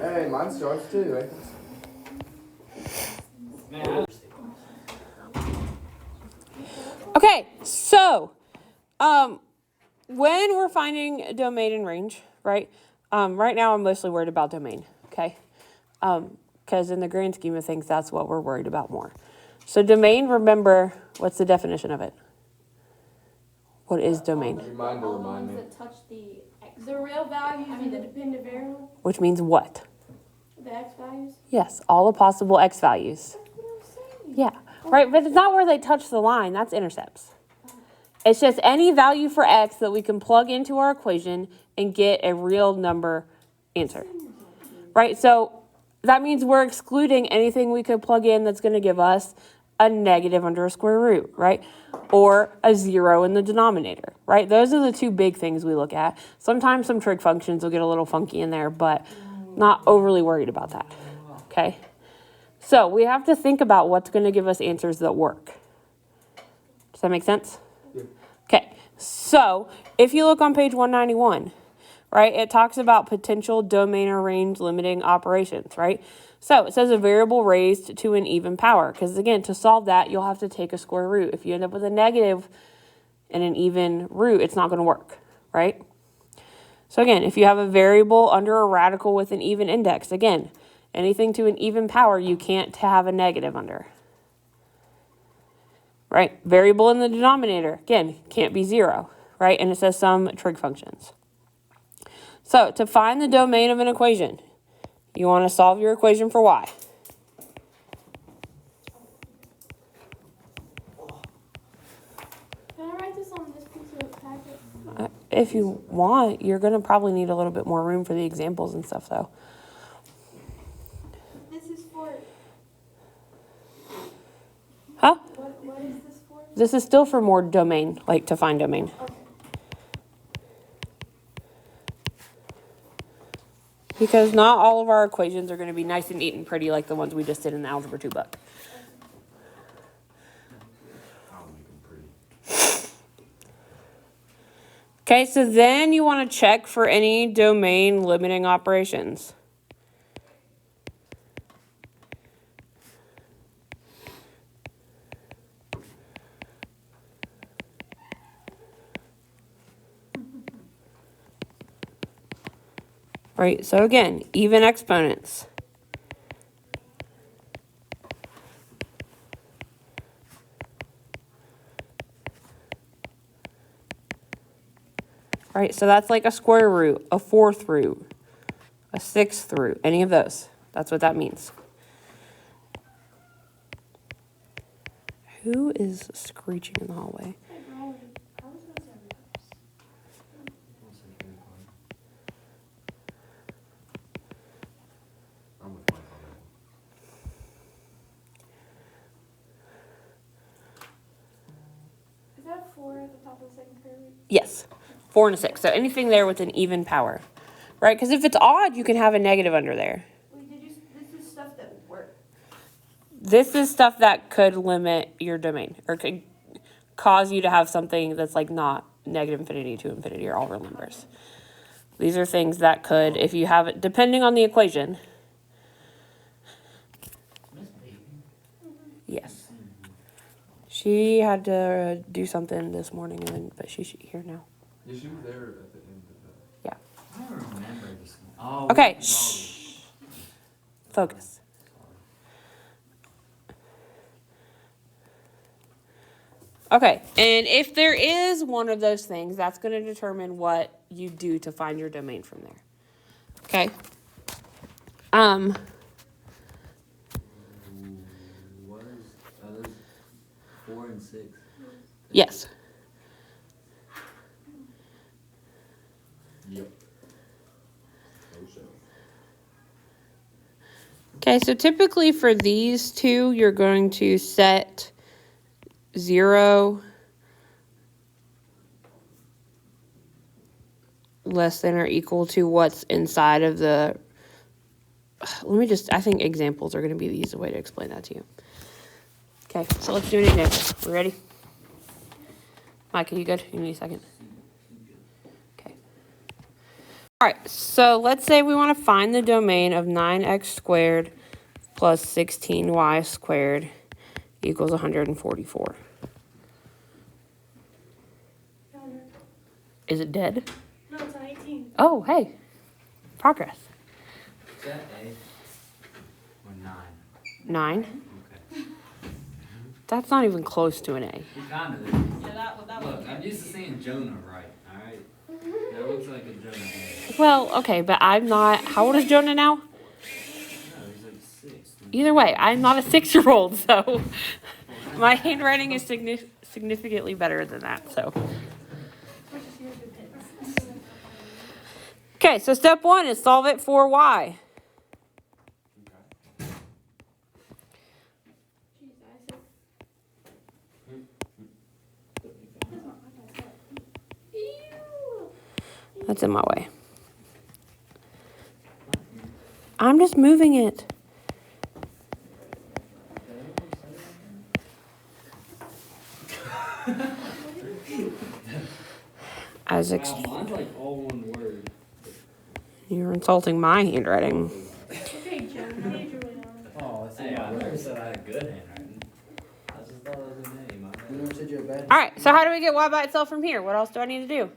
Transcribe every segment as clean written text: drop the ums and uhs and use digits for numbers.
Hey, mine starts too, eh? Okay, so when we're finding domain and range, right? Right now I'm mostly worried about domain, okay? Because in the grand scheme of things, that's what we're worried about more. So domain, remember, what's the definition of it? What is domain? Remind me. That touch the real values and the dependent variable. Which means what? The x values. Yes, all the possible x values. That's what I'm saying. Yeah, right, but it's not where they touch the line. That's intercepts. It's just any value for x that we can plug into our equation and get a real number answer, right? So that means we're excluding anything we could plug in that's going to give us a negative under a square root, right? Or a 0 in the denominator, right? Those are the two big things we look at. Sometimes some trig functions will get a little funky in there, but not overly worried about that, okay? So we have to think about what's going to give us answers that work. Does that make sense? Okay, so if you look on page 191, right, it talks about potential domain or range limiting operations, right? So it says a variable raised to an even power, because again, to solve that, you'll have to take a square root. If you end up with a negative and an even root, it's not going to work, right? So again, if you have a variable under a radical with an even index, again, anything to an even power, you can't have a negative under. Right? Variable in the denominator, again, can't be 0, right? And it says some trig functions. So to find the domain of an equation, you want to solve your equation for y. Can I write this on this piece of packet? If you want, you're going to probably need a little bit more room for the examples and stuff, though. This is for. Huh? What is this for? This is still for more domain, like to find domain. Okay. Because not all of our equations are going to be nice and neat and pretty like the ones we just did in the Algebra 2 book. Okay, so then you want to check for any domain limiting operations. Right, so again, even exponents. Right, so that's like a square root, a fourth root, a sixth root, any of those. That's what that means. Who is screeching in the hallway? Is that 4 at the top of the second square root? Yes, 4 and a 6. So anything there with an even power, right? Because if it's odd, you can have a negative under there. Wait, this is stuff that works. This is stuff that could limit your domain or could cause you to have something that's like not negative infinity to infinity or all real numbers. These are things that could, if you have it, depending on the equation. Yes. She had to do something this morning, but she's here now. Yeah, she was there at the end of that. Yeah. I don't remember this. Oh, Okay, shh. Focus. Okay, and if there is one of those things, that's going to determine what you do to find your domain from there. Okay. What is 4 and 6? Yes. Yep. Okay, so typically for these two, you're going to set 0 less than or equal to what's inside of the, I think examples are going to be the easiest way to explain that to you. Okay, so let's do an example. We ready? Mike, are you good? You need a second? All right, so let's say we want to find the domain of 9x squared plus 16y squared equals 144. Is it dead? No, it's on 18. Oh, hey, progress. Is that A? Or 9? 9. Okay. That's not even close to an A. He kind of is. Yeah, that Look, I'm used to saying Jonah right, alright? That looks like a Jonah A. Well, okay, but I'm not. How old is Jonah now? No, he's like 6. Either way, I'm not a 6-year-old, so my handwriting is significantly better than that. So, okay, so step 1 is solve it for y. That's in my way. I'm just moving it. As Mine's like all one word. you're insulting my handwriting. Okay, Joe, you need your way on. Oh, I see. Hey, I never said I had good handwriting. I just thought it was a name. My bad. You never said you had bad. All right, so how do we get y by itself from here? What else do I need to do?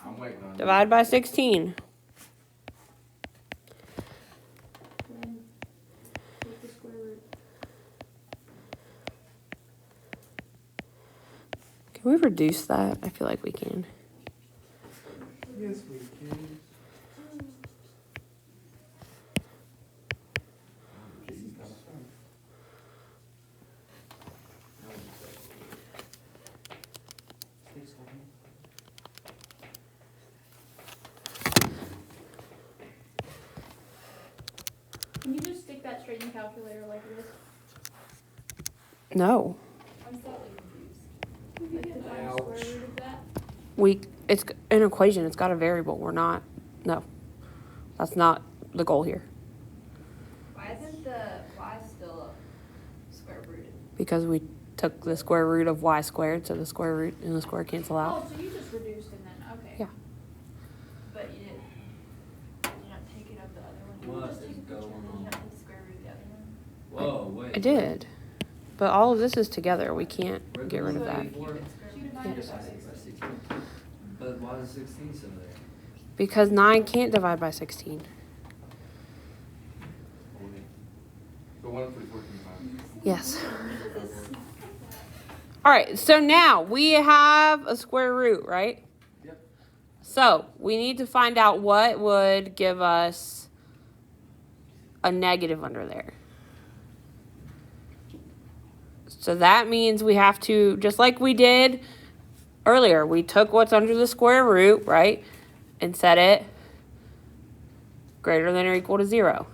I'm waiting on you. Divide by 16. Then take the square root. Can we reduce that? I feel like we can. Yes, we can. Can you just stick that straight in the calculator like this? No. I'm slightly confused. Like to find the square root of that? It's an equation. It's got a variable. We're not. No. That's not the goal here. Why isn't the y still square rooted? Because we took the square root of y squared, so the square root and the square cancel out. Oh, so you just reduced and then, okay. Yeah. But you didn't take it of the other one? What Just is take- going You on? didn't take the square root of the other one? Whoa, wait. I did. But all of this is together. We can't We're get rid of going that. for it. She divided Yes, by I see, 16. 16. But why is 16 so there? Because 9 can't divide by 16. The one for the 14 Yes. All right, so now we have a square root, right? Yep. So we need to find out what would give us a negative under there. So that means we have to, just like we did earlier, we took what's under the square root, right? And set it greater than or equal to 0.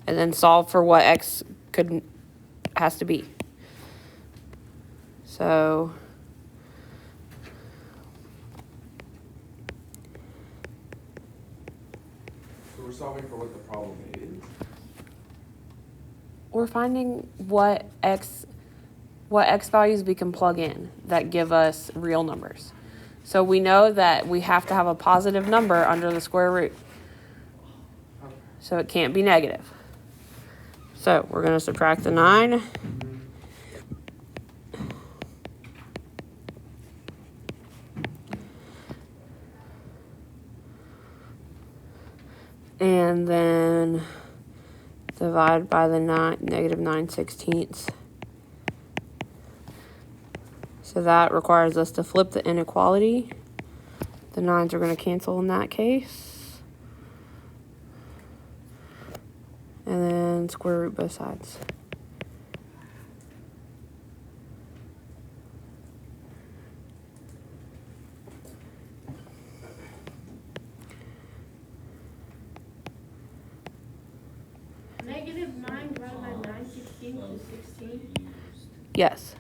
And then solve for what x has to be. So we're solving for what the problem is. we're finding what x values we can plug in that give us real numbers. So we know that we have to have a positive number under the square root. So it can't be negative. So we're going to subtract the 9. And then divide by the negative 9/16. So that requires us to flip the inequality. The 9s are going to cancel in that case. And then square root both sides. Negative 9 divided by 9/16 is 16. Yes.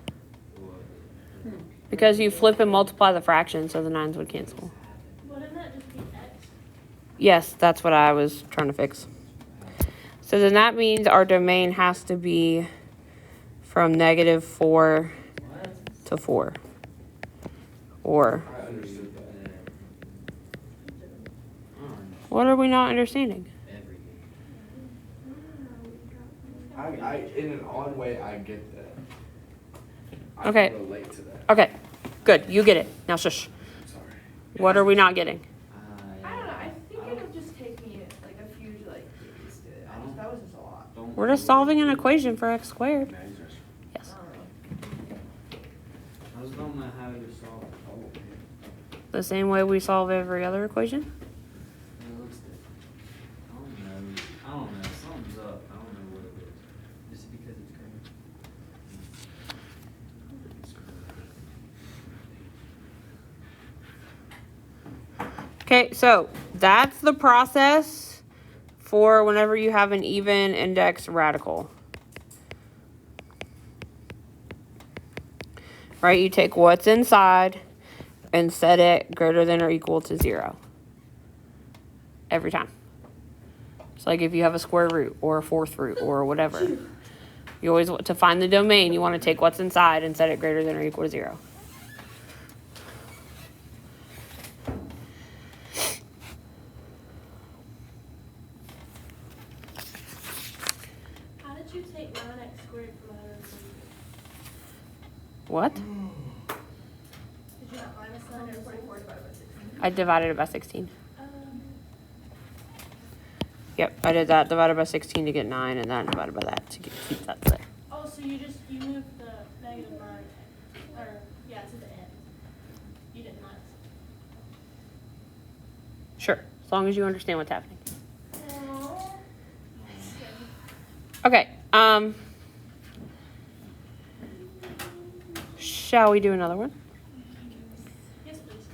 Because you flip and multiply the fraction, so the 9s would cancel. Wouldn't that just be x? Yes, that's what I was trying to fix. So then that means our domain has to be from -4 to 4. Or I understood that. What are we not understanding? Every I in an odd way, I get that. I Okay. can relate to that. Okay, good. You get it. Now shush. I'm sorry. What are we not getting? I don't know, I think it would just take me like a few to like get used to it. That was just a lot. We're just solving an equation for x squared. Yes. I just don't know how you solve it. The same way we solve every other equation. It looks different. I don't know. Something's up. I don't know what it is. Just because it's current. Okay, so that's the process for whenever you have an even index radical. Right, you take what's inside and set it greater than or equal to 0. Every time. It's like if you have a square root or a fourth root or whatever. You always want to find the domain, you want to take what's inside and set it greater than or equal to 0. How did you take 9x squared from 140? What? Did you not minus 144 divided by 16? I divided it by 16. Yep, I did that divided by 16 to get 9 and that divided by that to keep that there. Oh, so you moved the negative 9, or, yeah, to the end. You didn't minus. Sure, as long as you understand what's happening. Okay, shall we do another one? Yes, please.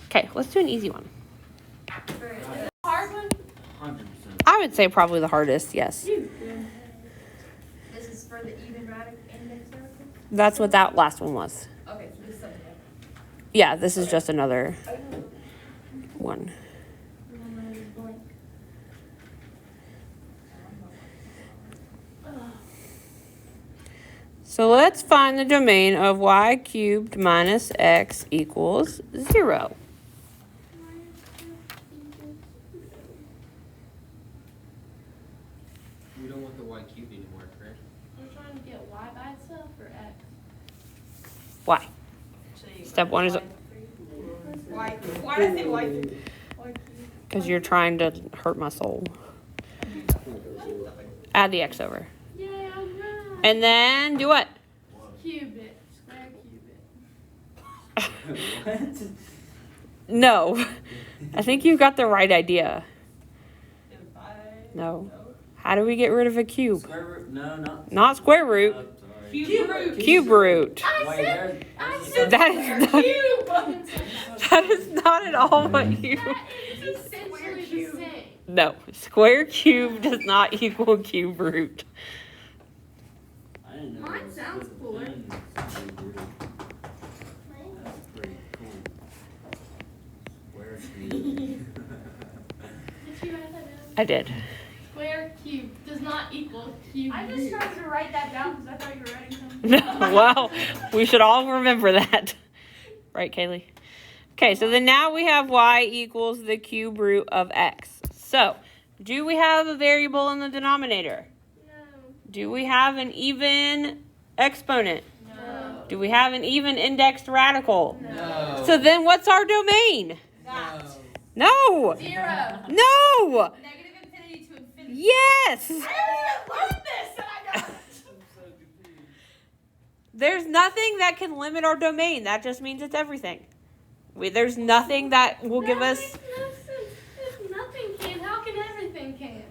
Okay, let's do an easy one. Hard one? 100%. I would say probably the hardest, yes. This is for the even radical index radical? That's what that last one was. Okay, so this is something else. Yeah, this is just another one. So let's find the domain of y cubed minus x equals 0. We don't want the y cubed anymore, correct? We're trying to get y by itself or x? Why? Step 1 is Why did I say why? because you're trying to hurt my soul. Add the x over. Yeah, I'm right. And then do what? Cube it. Square cube it. What? No. I think you got the right idea. No. How do we get rid of a cube? Square root? No, Not square root. Sorry. Cube root. Cube root. Wait, there's That is not, that is not at all what you... That is essentially the same. No. Square cube does not equal cube root. I didn't know. Mine it was sounds split cooler. things. That's pretty cool. Square cube. Did you write that down? I did. Square cube does not equal cube I just root. tried to write that down because I thought you were writing something. No, well, we should all remember that. Right, Kaylee? Okay, so then now we have y equals the cube root of x. So, do we have a variable in the denominator? No. Do we have an even exponent? No. Do we have an even indexed radical? No. So then what's our domain? No! 0. No! Negative infinity to infinity. Yes! I haven't learned this and I got it. There's nothing that can limit our domain. That just means it's everything. There's nothing that will give That us... makes no sense. If nothing can, how can everything can?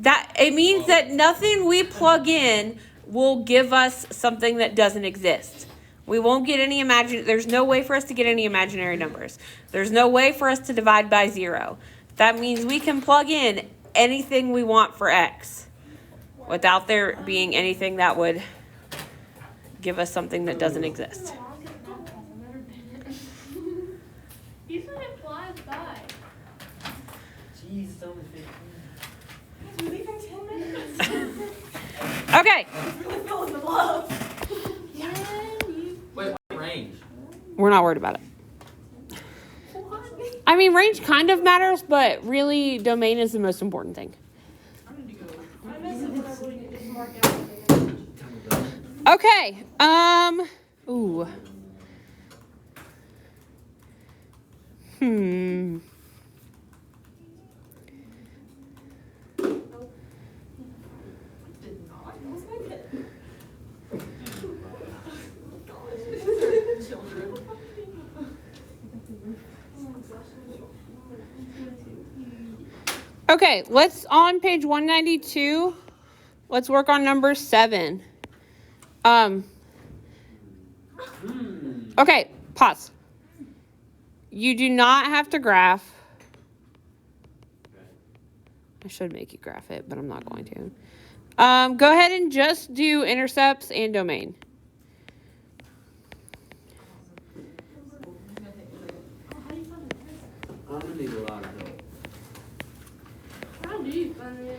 That it means that nothing we plug in will give us something that doesn't exist. We won't get any there's no way for us to get any imaginary numbers. There's no way for us to divide by 0. That means we can plug in anything we want for x without there being anything that would give us something that doesn't exist. Usually it flies by. Jeez, it's only 15. We're leaving 10 minutes. Okay, Really feeling the love. Wait, what range? we're not worried about it. I mean, range kind of matters, but really, domain is the most important thing. I'm gonna go. I miss it whenever we can just mark out. Okay. Ooh. Did not. That was my kid. Children. Okay, let's on page 192. Let's work on number 7. Okay, pause. You do not have to graph. I should make you graph it, but I'm not going to. Go ahead and just do intercepts and domain. I'm gonna need a lot of help. How do you find it?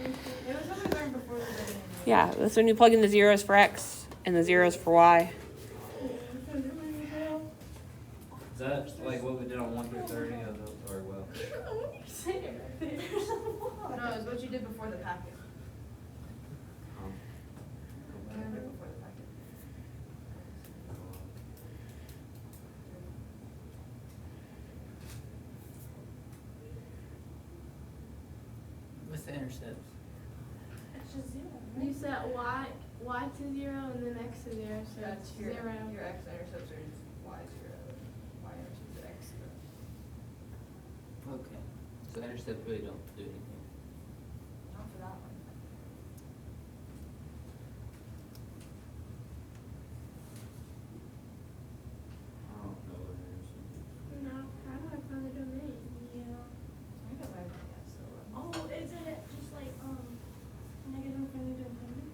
It was something learned before the beginning. Yeah, that's when you plug in the zeros for x and the zeros for y. Is that like what we did on 1 through 30 of the, or well? No, it's what you did before the packet. What I did before the packet. What's the intercepts? It's just 0. You set y to 0 and then x to 0, so That's it's your 0. x intercepts are y 0, y intercepts are x 0. Okay. So intercepts really don't do anything. Not for that one. I don't know what it is. No, how do I find the domain? Yeah. I got my yeah, so. Oh, isn't it just like negative infinity domain?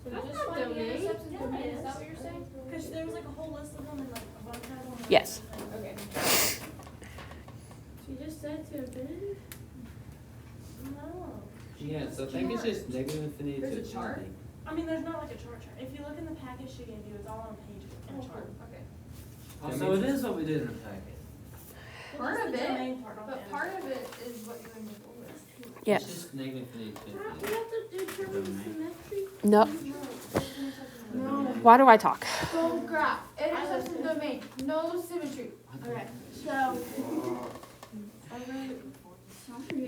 So That's just not find the domain. intercepts and Yeah, domain. it Is that is. what you're saying? Because there was like a whole list of them and like a bunch of them. Yes. Okay. So you just said to infinity? No. Yeah, so I think it's just negative infinity to There's a chart? infinity. I mean, there's not like a chart. If you look in the package she gave you, it's all on a page in a chart. Okay. Oh, so it is what we did in the packet. Part Just of the it, domain part, not the but part of it is what you went before. Yes. It's just negative infinity to We infinity. have to determine symmetry? No. No. Why do I talk? Go graph, intercepts and domain, no symmetry. Okay, so. I wrote something.